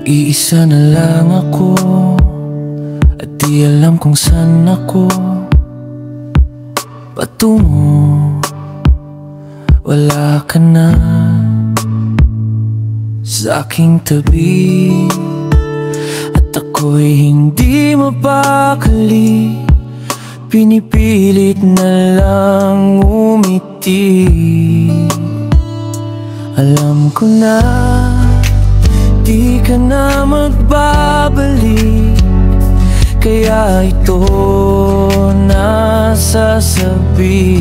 Nag-iisa na lang ako at di alam kung saan ako patungo. Wala ka na sa aking tabi at ako'y hindi mapakali. Pinipilit na lang umiti. Alam ko na di ka na magbabalik, kaya ito nasasabi.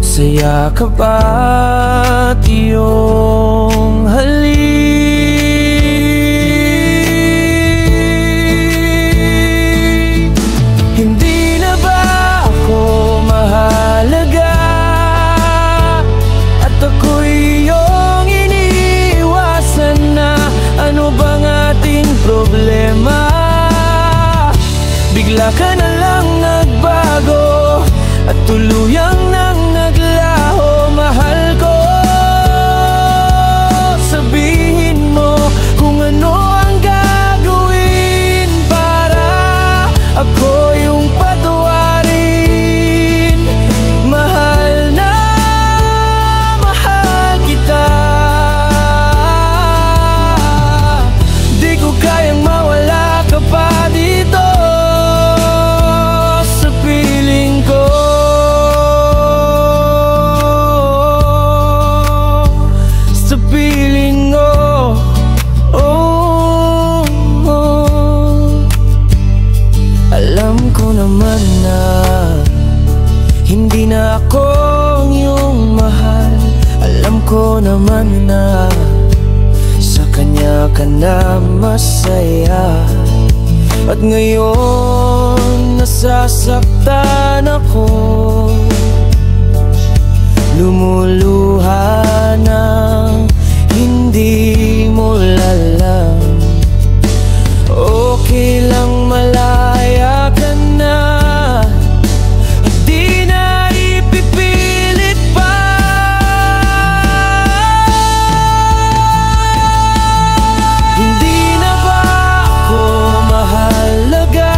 Saya ka ba't iyong halik? Hindi na ba ako mahalaga at ako'y iyong iniiwasan na? Ano bang ating problema? Bigla ka na lang nagbago at tuluyang nang naglaho. Mahal ko, sabihin mo kung ano ang gagawin para ako yung patawarin. Mahal na mahal kita. Di ko kayang mawala ka pa dito sa piling ko. Sa piling ko, oh, oh. Alam ko naman na hindi na ako ang iyong mahal. Alam ko naman na sa kanya ka na masaya. At ngayon nasasaktan ako, lumuluha nang hindi mo lalam. Okay lang malaya ka na, di na ipipilit pa. Hindi na ba ako mahalaga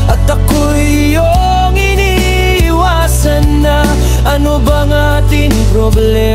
at ako'y iyong iniiwasan na? Ano bang ating problema?